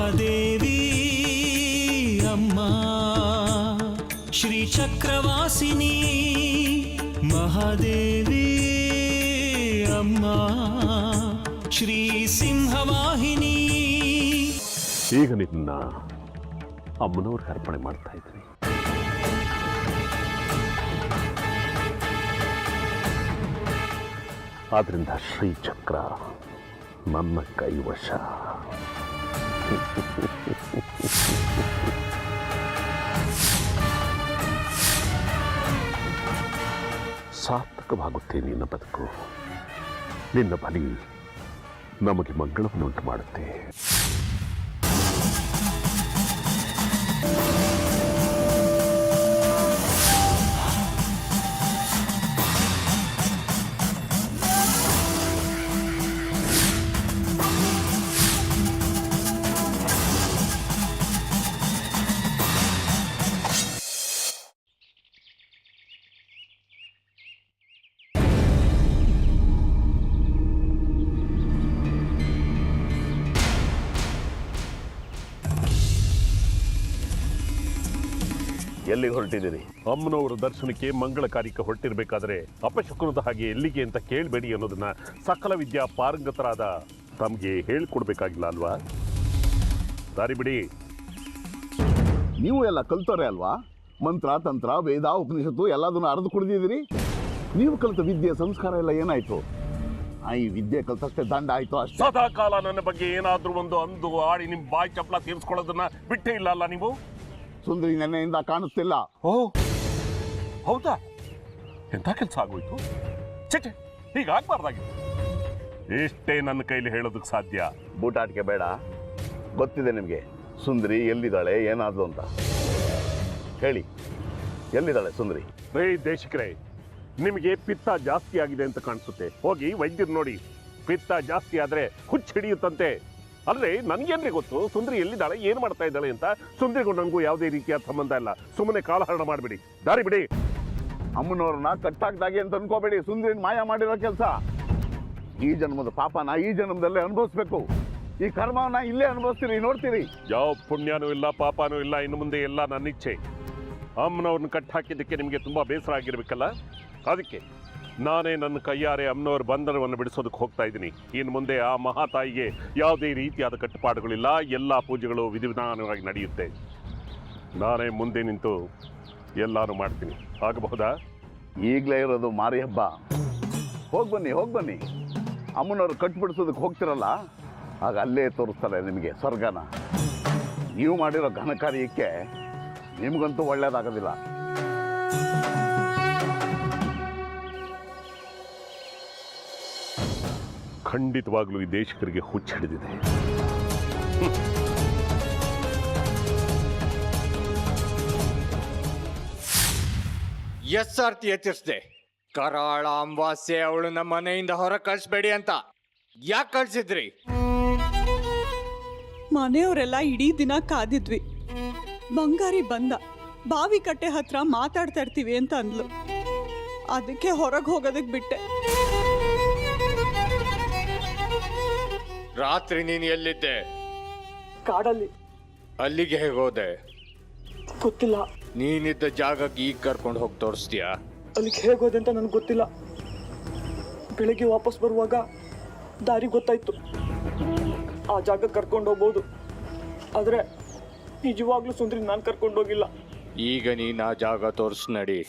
ಮಹಾದೇವಿ ಅಮ್ಮ ಶ್ರೀ ಚಕ್ರವಾಸಿನಿ ಮಹಾದೇವಿ ಅಮ್ಮ ಶ್ರೀ ಸಿಂಹವಾಹಿನಿ. ಈಗ ನಿನ್ನ ಅಮ್ಮನವ್ರಿಗೆ ಅರ್ಪಣೆ ಮಾಡ್ತಾ ಇದ್ದೀನಿ. ಆದ್ರಿಂದ ಶ್ರೀಚಕ್ರ ನನ್ನ ಕೈವಶ. ಸಾರ್ಥಕವಾಗುತ್ತೆ ನಿನ್ನ ಬದುಕು. ನಿನ್ನ ಬಲಿ ನಮಗೆ ಮಂಗಳವನ್ನುಂಟು ಮಾಡುತ್ತೆ. ಎಲ್ಲಿಗೆ ಹೊರಟಿದ್ದೀರಿ? ಅಮ್ಮನವರ ದರ್ಶನಕ್ಕೆ ಮಂಗಳ ಕಾರ್ಯಕ್ಕೆ ಹೊರಟಿರ್ಬೇಕಾದ್ರೆ ಅಪಶಕುನದ ಹಾಗೆ ಎಲ್ಲಿಗೆ ಅಂತ ಕೇಳಬೇಡಿ ಅನ್ನೋದನ್ನ ಸಕಲ ವಿದ್ಯಾ ಪಾರಂಗತರಾದ ತಮಗೆ ಹೇಳ್ಕೊಡ್ಬೇಕಾಗಿಲ್ಲ ಅಲ್ವಾ? ದಾರಿ ಬಿಡಿ. ನೀವು ಎಲ್ಲ ಕಲ್ತೋರೆ ಅಲ್ವಾ? ಮಂತ್ರ ತಂತ್ರ ವೇದ ಉಪನಿಷತ್ತು ಎಲ್ಲದನ್ನು ಅರ್ದು ಕುಡಿದಿದ್ದೀರಿ. ನೀವು ಕಲಿತ ವಿದ್ಯೆ ಸಂಸ್ಕಾರ ಎಲ್ಲ ಏನಾಯ್ತು? ಈ ವಿದ್ಯೆ ಕಲ್ತಷ್ಟೇ ದಂಡ ಆಯ್ತು ಅಷ್ಟೇ. ಸದಾ ಕಾಲ ನನ್ನ ಬಗ್ಗೆ ಏನಾದ್ರೂ ಒಂದು ಅಂದು ಆಡಿ ನಿಮ್ ಬಾಯಿ ಚಪ್ಪಲ ತೀರ್ಸ್ಕೊಳ್ಳೋದನ್ನ ಬಿಟ್ಟೇ ಇಲ್ಲ ಅಲ್ಲ ನೀವು? ಸುಂದರಿ ನೆನ್ನೆಯಿಂದ ಕಾಣಿಸ್ತಿಲ್ಲ. ಓ ಹೌದಾ? ಎಂತ ಕೆಲಸ ಆಗೋಯ್ತು? ಚಟೆ, ಹೀಗಾಗ್ಬಾರ್ದಾಗಿತ್ತು. ಇಷ್ಟೇ ನನ್ನ ಕೈಲಿ ಹೇಳೋದಕ್ಕೆ ಸಾಧ್ಯ. ಬೂಟಾಟಿಕೆ ಬೇಡ. ಗೊತ್ತಿದೆ ನಿಮಗೆ ಸುಂದರಿ ಎಲ್ಲಿದ್ದಾಳೆ ಏನಾದ್ರು ಅಂತ. ಹೇಳಿ, ಎಲ್ಲಿದ್ದಾಳೆ ಸುಂದರಿ? ರೇ ದೇಶಿಕರೇ, ನಿಮಗೆ ಪಿತ್ತ ಜಾಸ್ತಿ ಆಗಿದೆ ಅಂತ ಕಾಣಿಸುತ್ತೆ. ಹೋಗಿ ವೈದ್ಯರು ನೋಡಿ. ಪಿತ್ತ ಜಾಸ್ತಿ ಆದ್ರೆ ಹುಚ್ಚು ಹಿಡಿಯುತ್ತಂತೆ. ಅಲ್ಲೇ ನನ್ಗೇನ್ರಿ ಗೊತ್ತು ಸುಂದರಿ ಎಲ್ಲಿದ್ದಾಳೆ ಏನು ಮಾಡ್ತಾ ಇದ್ದಾಳೆ ಅಂತ? ಸುಂದರಿಗೂ ನನಗೂ ಯಾವುದೇ ರೀತಿಯ ಸಂಬಂಧ ಇಲ್ಲ. ಸುಮ್ಮನೆ ಕಾಲಹರಣ ಮಾಡಬೇಡಿ. ದಾರಿ ಬಿಡಿ. ಅಮ್ಮನವ್ರನ್ನ ಕಟ್ಟಾಕ್ದಾಗೆ ಅಂತ ಅನ್ಕೋಬೇಡಿ. ಸುಂದರಿನ ಮಾಯ ಮಾಡಿರೋ ಕೆಲಸ. ಈ ಜನ್ಮದ ಪಾಪನ ಈ ಜನ್ಮದಲ್ಲೇ ಅನುಭವಿಸ್ಬೇಕು. ಈ ಕರ್ಮವನ್ನ ಇಲ್ಲೇ ಅನುಭವಿಸ್ತೀರಿ, ನೋಡ್ತೀರಿ. ಯಾವ ಪುಣ್ಯನೂ ಇಲ್ಲ ಪಾಪನೂ ಇಲ್ಲ. ಇನ್ನು ಮುಂದೆ ಎಲ್ಲ ನನ್ನ ಇಚ್ಛೆ. ಅಮ್ಮನವ್ರನ್ನ ಕಟ್ಟಾಕಿದ್ದಕ್ಕೆ ನಿಮಗೆ ತುಂಬಾ ಬೇಸರ ಆಗಿರ್ಬೇಕಲ್ಲ? ಅದಕ್ಕೆ ನಾನೇ ನನ್ನ ಕೈಯಾರೆ ಅಮ್ಮನವ್ರ ಬಂಧನವನ್ನು ಬಿಡಿಸೋದಕ್ಕೆ ಹೋಗ್ತಾ ಇದ್ದೀನಿ. ಇನ್ನು ಮುಂದೆ ಆ ಮಹಾತಾಯಿಗೆ ಯಾವುದೇ ರೀತಿಯಾದ ಕಟ್ಟುಪಾಡುಗಳಿಲ್ಲ. ಎಲ್ಲ ಪೂಜೆಗಳು ವಿಧಿವಿಧಾನವಾಗಿ ನಡೆಯುತ್ತೆ. ನಾನೇ ಮುಂದೆ ನಿಂತು ಎಲ್ಲಾನು ಮಾಡ್ತೀನಿ. ಆಗಬಹುದಾ? ಈಗಲೇ ಇರೋದು ಮಾರಿ ಹಬ್ಬ. ಹೋಗ್ಬನ್ನಿ ಹೋಗ್ಬನ್ನಿ. ಅಮ್ಮನವ್ರು ಕಟ್ಬಿಡಿಸೋದಕ್ಕೆ ಹೋಗ್ತಿರಲ್ಲ, ಆಗ ಅಲ್ಲೇ ತೋರಿಸ್ತಾರೆ ನಿಮಗೆ ಸ್ವರ್ಗನ. ನೀವು ಮಾಡಿರೋ ಘನ ಕಾರ್ಯಕ್ಕೆ ನಿಮಗಂತೂ ಒಳ್ಳೇದಾಗೋದಿಲ್ಲ. ಖಂಡಿತವಾಗ್ಲೂ ಈ ದೇಶಕರಿಗೆ ಹುಚ್ಚಿಡಿದಿದೆ. ಎಸ್ಸಾರ್ತಿ ಎತ್ತಿಸ್ದೆ. ಕರಾಳ ಅಮಾವಾಸ್ಯೆ ಅವಳು ನಮ್ಮ ಮನೆಯಿಂದ ಹೊರ ಕಳಿಸ್ಬೇಡಿ ಅಂತ ಯಾಕೆ ಕಳ್ಸಿದ್ರಿ? ಮನೆಯವರೆಲ್ಲ ಇಡೀ ದಿನ ಕಾದಿದ್ವಿ. ಬಂಗಾರಿ ಬಂದ ಬಾವಿ ಕಟ್ಟೆ ಹತ್ರ ಮಾತಾಡ್ತಾ ಇರ್ತೀವಿ ಅಂತ ಅಂದ್ಲು. ಅದಕ್ಕೆ ಹೊರಗೆ ಹೋಗೋದಕ್ಕೆ ಬಿಟ್ಟೆ. ರಾತ್ರಿ ನೀನು ಎಲ್ಲಿದ್ದೆ? ಕಾಡಲ್ಲಿ. ಅಲ್ಲಿಗೆ ಹೇಗೋದೆ? ಗೊತ್ತಿಲ್ಲ. ನೀನಿದ್ದ ಜಾಗಕ್ಕೆ ಈಗ ಕರ್ಕೊಂಡು ಹೋಗಿ ತೋರಿಸ್ತೀಯಾ? ಅಲ್ಲಿಗೆ ಹೇಗೋದೆ ಅಂತ ನನಗೆ ಗೊತ್ತಿಲ್ಲ. ಬೆಳಗ್ಗೆ ವಾಪಸ್ ಬರುವಾಗ ದಾರಿ ಗೊತ್ತಾಯ್ತು. ಆ ಜಾಗಕ್ಕೆ ಕರ್ಕೊಂಡು ಹೋಗ್ಬೋದು, ಆದರೆ ನಿಜವಾಗ್ಲೂ ಸುಂದರಿ ನಾನು ಕರ್ಕೊಂಡು ಹೋಗಿಲ್ಲ. ಈಗ ನೀನು ಆ ಜಾಗ ತೋರಿಸ್ ನಡಿ.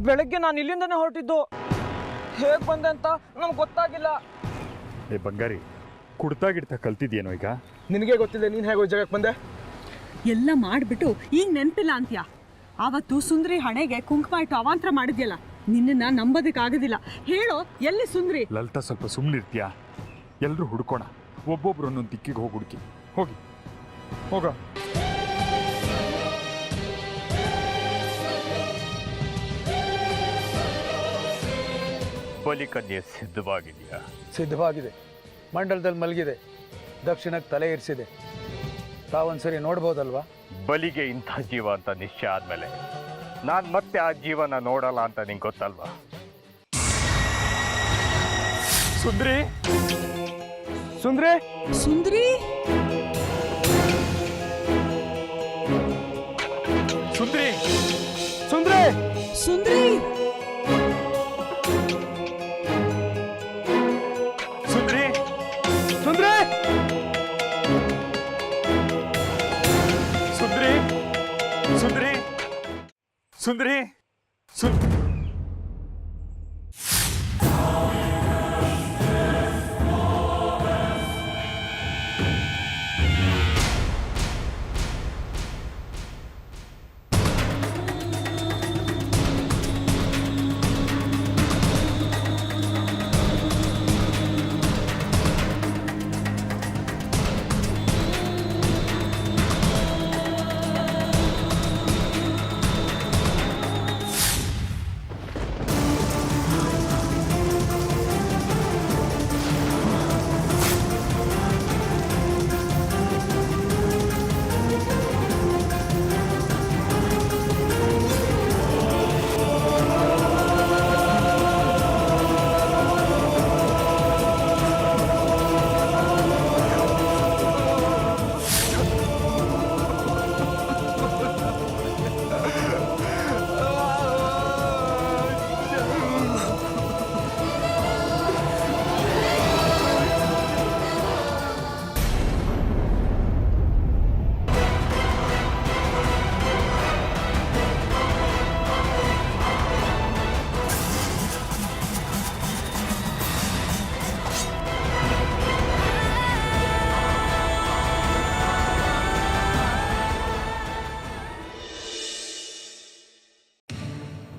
ಬೆಳಗ್ಗೆ ನಾನು ಇಲ್ಲಿಂದನೇ ಹೊರಟಿದ್ದು. ಹೇಗೆ ಬಂದೆ ಅಂತ ನಮ್ಗೆ ಗೊತ್ತಾಗಿಲ್ಲ. ಏ ಬಂಗಾರಿ, ಕುಡ್ತಾ ಗಿಡ್ತಾ ಕಲ್ತಿದ್ಯೇನೋ ಈಗ? ನಿನಗೆ ಗೊತ್ತಿದೆ, ನೀನು ಹೇಗೋ ಜಾಗಕ್ಕೆ ಬಂದೆ? ಎಲ್ಲ ಮಾಡಿಬಿಟ್ಟು ಈಗ ನೆನಪಿಲ್ಲ ಅಂತ್ಯ. ಆವತ್ತು ಸುಂದರಿ ಹಣೆಗೆ ಕುಂಕುಮ ಇಟ್ಟು ಅವಾಂತರ ಮಾಡಿದ್ಯಲ್ಲ, ನಿನ್ನನ್ನು ನಂಬೋದಕ್ಕಾಗೋದಿಲ್ಲ. ಹೇಳೋ, ಎಲ್ಲಿ ಸುಂದರಿ? ಲಲಿತಾ, ಸ್ವಲ್ಪ ಸುಮ್ಮನಿರ್ತೀಯಾ? ಎಲ್ಲರೂ ಹುಡ್ಕೋಣ. ಒಬ್ಬೊಬ್ರು ಒಂದೊಂದು ದಿಕ್ಕಿಗೆ ಹೋಗಿ ಹುಡುಕಿ. ಹೋಗಿ ಹೋಗ. ಬಲಿಕನ್ಯೆ ಸಿದ್ಧವಾಗಿದೆಯಾ? ಸಿದ್ಧವಾಗಿದೆ. ಮಂಡಲದಲ್ಲಿ ಮಲಗಿದೆ. ದಕ್ಷಿಣಕ್ಕೆ ತಲೆ ಇರಿಸಿದೆ. ತಾವೊಂದ್ಸರಿ ನೋಡ್ಬೋದಲ್ವಾ? ಬಲಿಗೆ ಇಂಥ ಜೀವ ಅಂತ ನಿಶ್ಚಯ ಆದ್ಮೇಲೆ ನಾನು ಮತ್ತೆ ಆ ಜೀವನ ನೋಡಲ್ಲ ಅಂತ ನಿಂಗೆ ಗೊತ್ತಲ್ವಾ? ಸುಂದ್ರಿ ಸುಂದ್ರಿ ಸುಂದ್ರಿ ಸುಂದ್ರಿ ಸುಂದ್ರಿ ಸುಂದ್ರಿ ಸುಂದ್ರಿ ಸುಂದ್ರಿ ಸುಂದ್ರಿ ಸುಂದ್ರಿ ಸುಂದ್ರಿ ಸುಂದ್ರಿ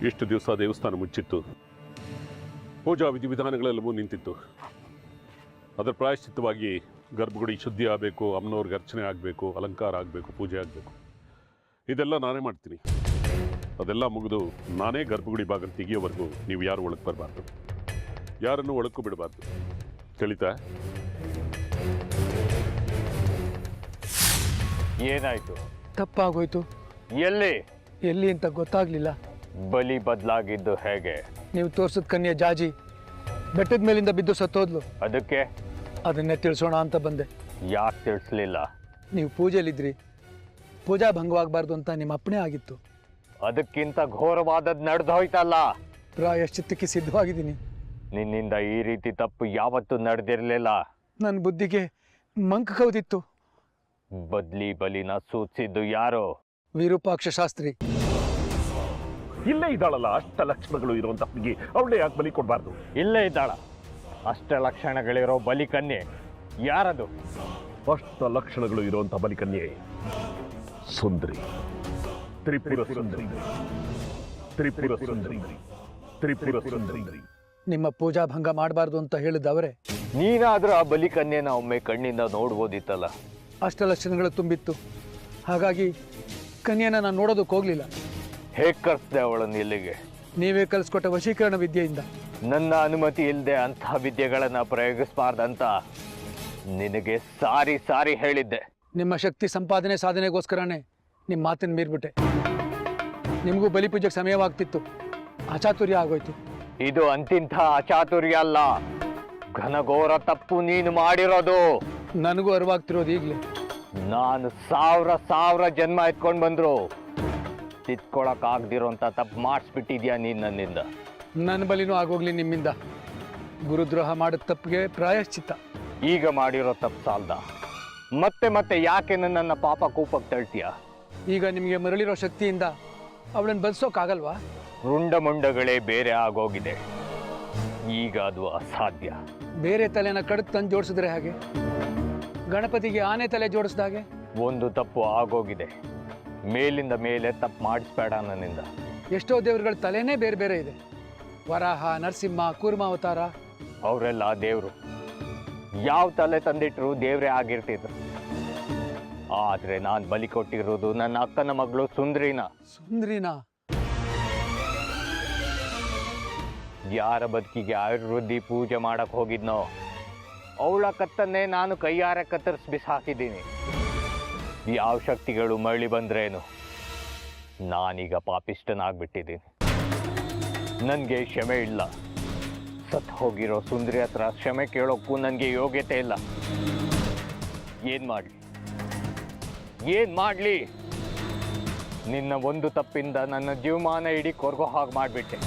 ಎಷ್ಟು ದಿವಸ ದೇವಸ್ಥಾನ ಮುಚ್ಚಿತ್ತು, ಪೂಜಾ ವಿಧಿವಿಧಾನಗಳೆಲ್ಲವೂ ನಿಂತಿತ್ತು. ಅದರ ಪ್ರಾಯಶ್ಚಿತ್ತವಾಗಿ ಗರ್ಭಗುಡಿ ಶುದ್ಧಿ ಆಗಬೇಕು, ಅಮ್ಮನವ್ರಿಗೆ ಅರ್ಚನೆ ಆಗಬೇಕು, ಅಲಂಕಾರ ಆಗಬೇಕು, ಪೂಜೆ ಆಗಬೇಕು. ಇದೆಲ್ಲ ನಾನೇ ಮಾಡ್ತೀನಿ. ಅದೆಲ್ಲ ಮುಗಿದು ನಾನೇ ಗರ್ಭಗುಡಿ ಬಾಗಿಲು ತೆಗಿಯೋವರೆಗೂ ನೀವು ಯಾರು ಒಳಗೆ ಬರಬಾರ್ದು, ಯಾರನ್ನು ಒಳಕ್ಕೂ ಬಿಡಬಾರ್ದು. ತಿಳಿತಾ? ಏನಾಯ್ತು? ತಪ್ಪಾಗೋಯ್ತು. ಎಲ್ಲಿ ಎಲ್ಲಿ ಅಂತ ಗೊತ್ತಾಗ್ಲಿಲ್ಲ. ಬಲಿ ಬದಲಾಗಿದ್ದು ಹೇಗೆ? ನೀವು ತೋರ್ಸದ ಕನ್ಯೆ ಜಾಜಿ ಬೆಟ್ಟದ ಮೇಲಿಂದ ಬಿದ್ದು ಸತ್ತೋದ್ಲು. ಅದಕ್ಕೆ ಅದನ್ನೇ ತಿಳಿಸೋಣ ಅಂತ ಬಂದೆ. ಯಾಕೆ ತಿಳಿಸ್ಲಿಲ್ಲ? ನೀವು ಪೂಜೆಯಲ್ಲಿದ್ರಿ, ಪೂಜಾ ಭಂಗವಾಗಬಾರ್ದು ಅಂತ ನಿಮ್ಮ ಅಪ್ಪಣೆ ಆಗಿತ್ತು. ಅದಕ್ಕಿಂತ ಘೋರವಾದದ್ದು ನಡೆದೋಯ್ತಲ್ಲ. ಪ್ರಾಯಶ್ಚಿತ್ತಕ್ಕೆ ಸಿದ್ಧವಾಗಿದ್ದೀನಿ. ನಿನ್ನಿಂದ ಈ ರೀತಿ ತಪ್ಪು ಯಾವತ್ತೂ ನಡೆದಿರಲಿಲ್ಲ. ನನ್ನ ಬುದ್ಧಿಗೆ ಮಂಕ ಕೌದಿತ್ತು. ಬದ್ಲಿ ಬಲಿನ ಸೂಚಿಸಿದ್ದು ಯಾರು? ವಿರೂಪಾಕ್ಷ ಶಾಸ್ತ್ರಿ. ಇಲ್ಲೇ ಇದ್ದಾಳಲ್ಲ ಅಷ್ಟ ಲಕ್ಷಣಗಳು ಇರುವಂತ ಹುಡುಗಿ, ಅವಳೇ ಯಾಕೆ ಬಲಿ ಕೊಡಬಾರ್ದು? ಇಲ್ಲೇ ಇದ್ದಾಳ ಅಷ್ಟ ಲಕ್ಷಣಗಳಿರೋ ಬಲಿಕನ್ಯೆ ಯಾರದು? ಅಷ್ಟ ಲಕ್ಷಣಗಳು ಇರುವಂತ ಬಲಿಕನ್ಯೆ ಸುಂದರಿ, ತ್ರಿಪುರ ಸುಂದರಿ, ತ್ರಿಪುರ ಸುಂದರಿ, ತ್ರಿಪುರ ಸುಂದರಿ. ನಿಮ್ಮ ಪೂಜಾ ಭಂಗ ಮಾಡಬಾರ್ದು ಅಂತ ಹೇಳಿದವರೇ. ನೀನಾದ್ರೂ ಆ ಬಲಿಕನ್ಯೆನ ಒಮ್ಮೆ ಕಣ್ಣಿಂದ ನೋಡ್ಬೋದಿತ್ತಲ್ಲ. ಅಷ್ಟ ಲಕ್ಷಣಗಳು ತುಂಬಿತ್ತು. ಹಾಗಾಗಿ ಕನ್ಯೆನ ನಾನು ನೋಡೋದಕ್ಕೆ ಹೋಗ್ಲಿಲ್ಲ. ಹೇಗೆ ಕರ್ಸ್ದೆ ಅವಳನ್ನು ಇಲ್ಲಿಗೆ? ನೀವೇ ಕಲಿಸ್ಕೊಟ್ಟ ವಶೀಕರಣ ವಿದ್ಯೆಯಿಂದ. ನನ್ನ ಅನುಮತಿ ಇಲ್ಲದೆ ಅಂಥ ವಿದ್ಯೆಗಳನ್ನ ಪ್ರಯೋಗಿಸಬಾರ್ದಂತ ನಿನಗೆ ಸಾರಿ ಸಾರಿ ಹೇಳಿದ್ದೆ. ನಿಮ್ಮ ಶಕ್ತಿ ಸಂಪಾದನೆ ಸಾಧನೆಗೋಸ್ಕರನೇ ನಿಮ್ಮ ಮಾತಿನ ಮೀರ್ಬಿಟ್ಟೆ. ನಿಮಗೂ ಬಲಿಪೂಜೆಗೆ ಸಮಯವಾಗ್ತಿತ್ತು, ಅಚಾತುರ್ಯ ಆಗೋಯ್ತು. ಇದು ಅಂತಿಂಥ ಅಚಾತುರ್ಯ ಅಲ್ಲ, ಘನಘೋರ ತಪ್ಪು ನೀನು ಮಾಡಿರೋದು. ನನಗೂ ಅರಿವಾಗ್ತಿರೋದು ಈಗಲೇ. ನಾನು ಸಾವಿರ ಜನ್ಮ ಎತ್ಕೊಂಡು ಬಂದ್ರು ತಿತ್ಕೊಳಕ್ ಆಗದಿರೋಂಥ ತಪ್ಪು ಮಾಡಿಸ್ಬಿಟ್ಟಿದ್ಯಾ ನೀನು ನನ್ನಿಂದ. ನನ್ನ ಬಲಿನೂ ಆಗೋಗ್ಲಿ ನಿಮ್ಮಿಂದ. ಗುರುದ್ರೋಹ ಮಾಡಿದ ತಪ್ಪಿಗೆ ಪ್ರಾಯಶ್ಚಿತ್ತ. ಈಗ ಮಾಡಿರೋ ತಪ್ಪು ಸಾಲ್ದ? ಮತ್ತೆ ಮತ್ತೆ ಯಾಕೆ ನನ್ನನ್ನು ಪಾಪ ಕೂಪಕ್ಕೆ ತಳ್ತೀಯ? ಈಗ ನಿಮಗೆ ಮರಳಿರೋ ಶಕ್ತಿಯಿಂದ ಅವಳನ್ನು ಬದುಸೋಕ್ಕಾಗಲ್ವಾ? ರುಂಡಮುಂಡಗಳೇ ಬೇರೆ ಆಗೋಗಿದೆ. ಈಗ ಅದು ಅಸಾಧ್ಯ. ಬೇರೆ ತಲೆನ ಕಡಿದು ತಂದು ಜೋಡಿಸಿದ್ರೆ ಹಾಗೆ? ಗಣಪತಿಗೆ ಆನೆ ತಲೆ ಜೋಡಿಸ್ದಾಗೆ? ಒಂದು ತಪ್ಪು ಆಗೋಗಿದೆ. ಮೇಲಿಂದ ಮೇಲೆ ತಪ್ಪು ಮಾಡಿಸ್ಬೇಡ ನನ್ನಿಂದ. ಎಷ್ಟೋ ದೇವರುಗಳ ತಲೆನೇ ಬೇರೆ ಬೇರೆ ಇದೆ. ವರಾಹ, ನರಸಿಂಹ, ಕೂರ್ಮಾವತಾರ. ಅವರೆಲ್ಲ ದೇವರು. ಯಾವ ತಲೆ ತಂದಿಟ್ರು ದೇವ್ರೇ ಆಗಿರ್ತಿದ್ರು. ಆದ್ರೆ ನಾನು ಬಲಿ ಕೊಟ್ಟಿರೋದು ನನ್ನ ಅಕ್ಕನ ಮಗಳು ಸುಂದ್ರಿನ. ಸುಂದ್ರಿನಾ? ಯಾರ ಬದುಕಿಗೆ ಅಭಿವೃದ್ಧಿ ಪೂಜೆ ಮಾಡಕ್ಕೆ ಹೋಗಿದ್ನೋ ಅವಳ ಕತ್ತನ್ನೇ ನಾನು ಕೈಯಾರೆ ಕತ್ತರಿಸಿ ಬಿಸಾಕಿದ್ದೀನಿ. ಯಾವ ಶಕ್ತಿಗಳು ಮರಳಿ ಬಂದ್ರೇನು, ನಾನೀಗ ಪಾಪಿಷ್ಟನಾಗ್ಬಿಟ್ಟಿದ್ದೀನಿ. ನನಗೆ ಕ್ಷಮೆ ಇಲ್ಲ. ಸತ್ತು ಹೋಗಿರೋ ಸುಂದರಿ ಹತ್ರ ಕ್ಷಮೆ ಕೇಳೋಕ್ಕೂ ನನಗೆ ಯೋಗ್ಯತೆ ಇಲ್ಲ. ಏನು ಮಾಡಲಿ? ನಿನ್ನ ಒಂದು ತಪ್ಪಿಂದ ನನ್ನ ಜೀವಮಾನ ಇಡೀ ಕೊರ್ಗೋ ಹಾಗೆ ಮಾಡಿಬಿಟ್ಟೆ.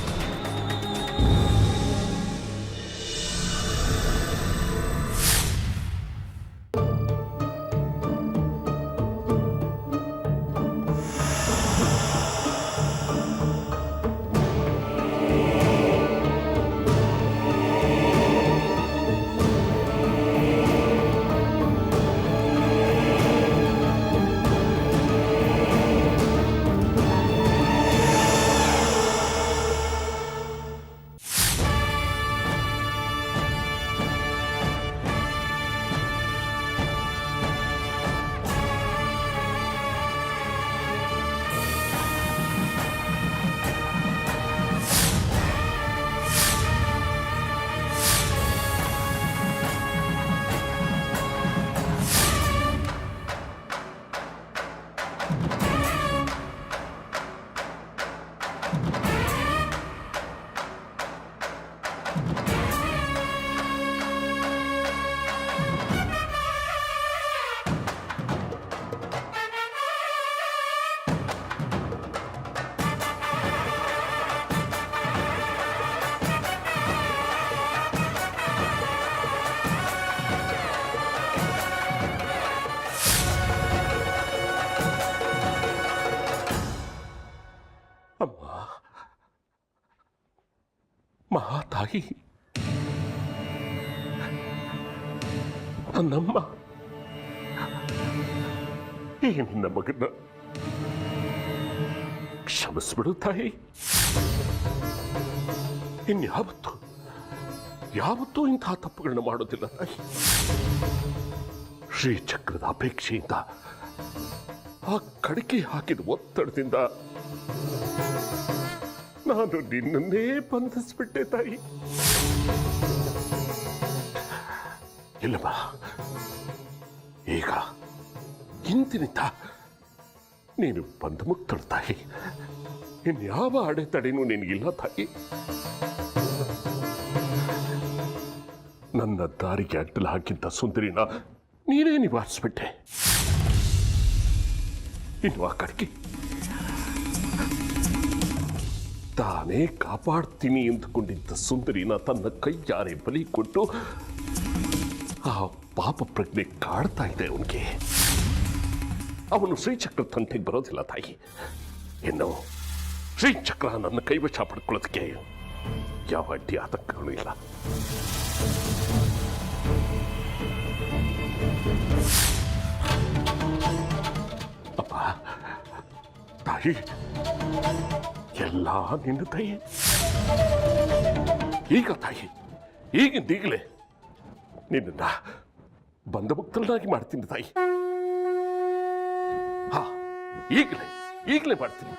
ಅಮ್ಮ, ಮಹಾತಾಯಿ, ನನ್ನಮ್ಮ, ಈ ನಿನ್ನ ಮಗನ ಕ್ಷಮಿಸ್ಬಿಡು ತಾಯಿ. ಯಾವತ್ತೂ ಇಂತಹ ತಪ್ಪುಗಳನ್ನ ಮಾಡೋದಿಲ್ಲ ತಾಯಿ. ಶ್ರೀಚಕ್ರದ ಅಪೇಕ್ಷೆಯಿಂದ, ಆ ಕಡಿಕೆ ಹಾಕಿದ ಒತ್ತಡದಿಂದ ನಾನು ನಿನ್ನನ್ನೇ ಬಂಧಿಸ್ಬಿಟ್ಟೆ ತಾಯಿ. ಇಲ್ಲಮ್ಮ, ಈಗ ಇಂದಿನಿಂದ ನೀನು ಬಂಧಮುಕ್ತಳು ತಾಯಿ. ಇನ್ಯಾವ ಅಡೆತಡೆನೂ ನಿನಗಿಲ್ಲ ತಾಯಿ. ನನ್ನ ದಾರಿಗೆ ಅಡ್ಡಲು ಹಾಕಿದ್ದ ಸುಂದರಿನ ನೀನೇ ನಿವಾರಿಸ್ಬಿಟ್ಟೆ. ಇನ್ನು ಆ ಕಡೆಗೆ ತಾನೇ ಕಾಪಾಡ್ತೀನಿ ಎಂದುಕೊಂಡಿದ್ದ ಸುಂದರಿನ ತನ್ನ ಕೈಯಾರೆ ಬಲಿ ಕೊಟ್ಟು ಆ ಪಾಪ ಪ್ರಜ್ಞೆ ಕಾಡ್ತಾ ಇದೆ ಅವನಿಗೆ. ಅವನು ಶ್ರೀಚಕ್ರ ತಂಟೆಗೆ ಬರೋದಿಲ್ಲ ತಾಯಿ. ಇನ್ನು ಶ್ರೀಚಕ್ರ ನನ್ನ ಕೈವಶ ಪಡ್ಕೊಳ್ಳೋದಕ್ಕೆ ಯಾವ ಅಡ್ಡಿ ಆತಂಕಗಳು ಇಲ್ಲ. ಅಪ್ಪ, ತಾಯಿ, ಎಲ್ಲ ನಿನ್ನ ತಾಯಿ. ಈಗ ತಾಯಿ, ಈಗಿಂದೀಗಲೇ ನಿನ್ನ ಬಂಧಮುಕ್ತನಾಗಿ ಮಾಡ್ತೀನಿ ತಾಯಿ. ಹಾ, ಈಗಲೇ ಮಾಡ್ತೀನಿ.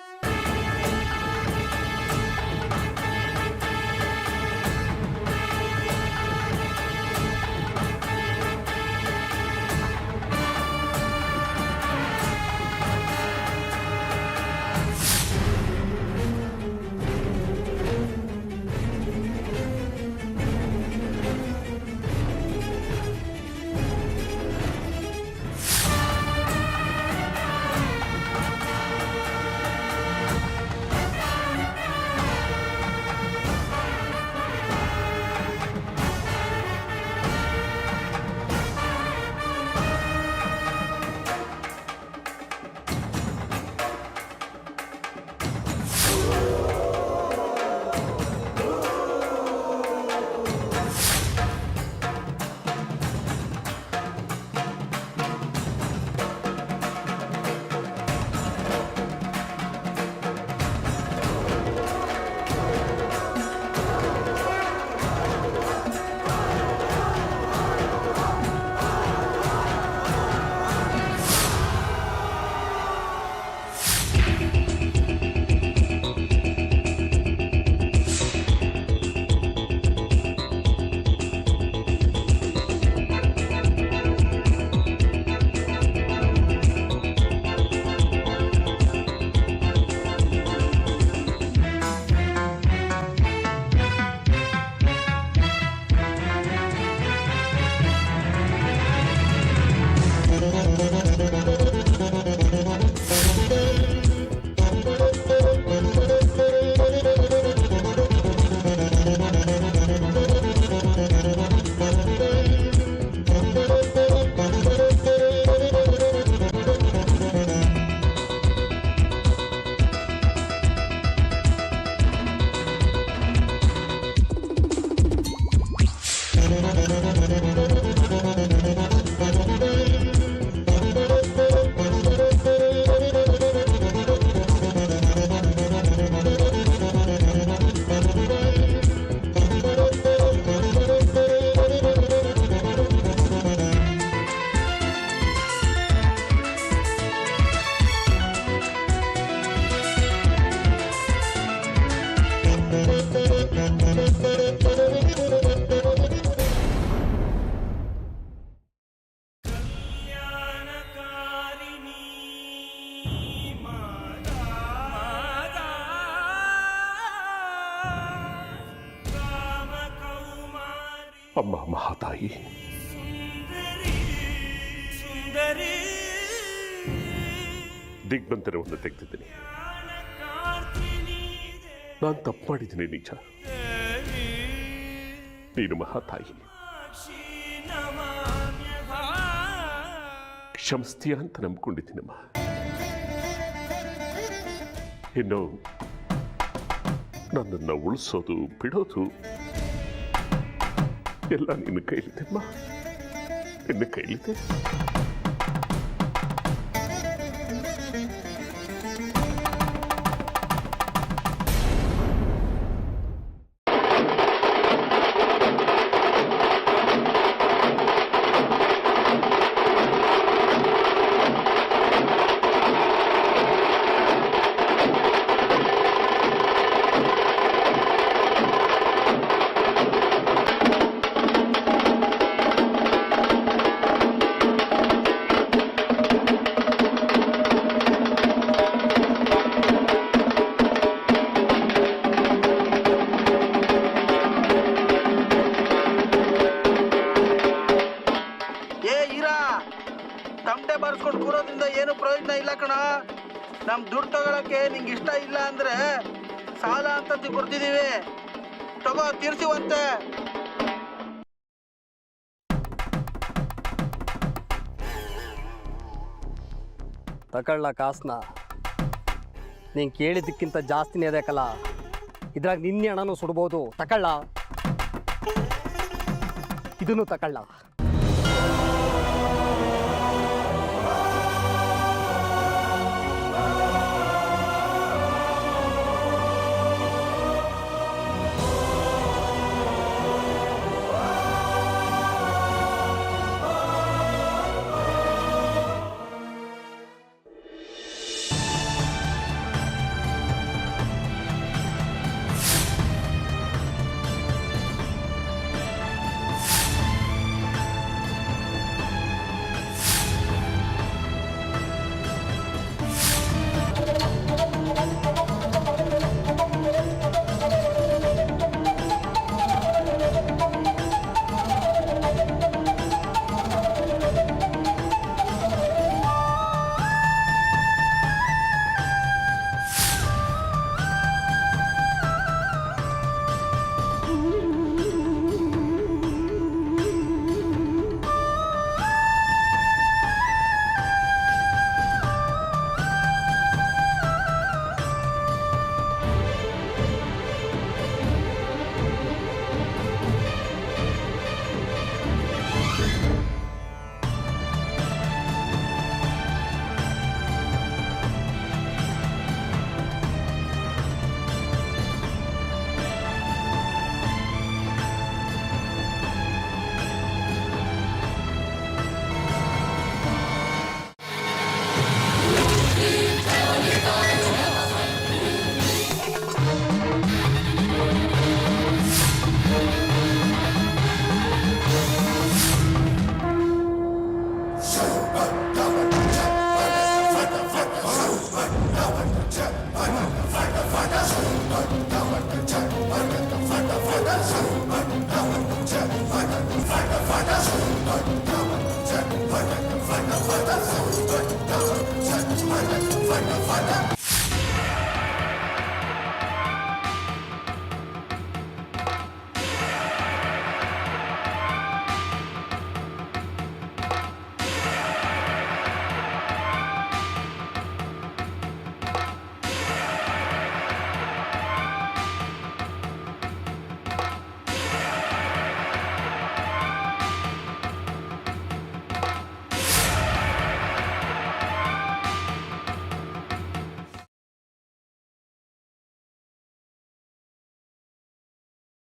ಅಮ್ಮ ಮಹಾತಾಯಿ, ದಿಗ್ಬಂಧನವನ್ನು ತೆಗೆದಿದ್ದೀನಿ. ನಾನು ತಪ್ಪು ಮಾಡಿದ್ದೀನಿ ನಿಜ. ನೀನು ಮಹಾತಾಯಿ, ಕ್ಷಮಿಸ್ತೀಯ ಅಂತ ನಂಬ್ಕೊಂಡಿದ್ದೀನಮ್ಮ. ಇನ್ನು ನನ್ನನ್ನು ಉಳಿಸೋದು ಬಿಡೋದು ಎಲ್ಲ ನಿನ್ನ ಕೈಲಿದೆಮ್ಮ, ನಿನ್ನ ಕೈಲಿದೆ. ತಮಟೆ ಬಾರಿಸ್ಕೊಂಡು ಕೂರೋದ್ರಿಂದ ಏನು ಪ್ರಯೋಜನ ಇಲ್ಲ ಕಣ. ನಮ್ ದುಡ್ಡು ತಗೊಳಕ್ಕೆ ನಿಂಗೆ ಇಷ್ಟ ಇಲ್ಲ ಅಂದ್ರೆ ಸಾಲ ಅಂತ ಕೊಡ್ತಿದೀವಿ, ತಗೋ ತೀರ್ಸಿವಂತೆ. ತಗೊಳ್ಳ ಕಾಸನ್ನ ನೀನು ಕೇಳಿದ್ದಕ್ಕಿಂತ ಜಾಸ್ತಿನೇ ಅದಕ್ಕಲ್ಲ, ಇದ್ರಾಗ ನಿನ್ನೆ ಹಣನೂ ಸುಡ್ಬೋದು. ತಗೊಳ್ಳ, ಇದನ್ನು ತಗೊಳ್ಳ.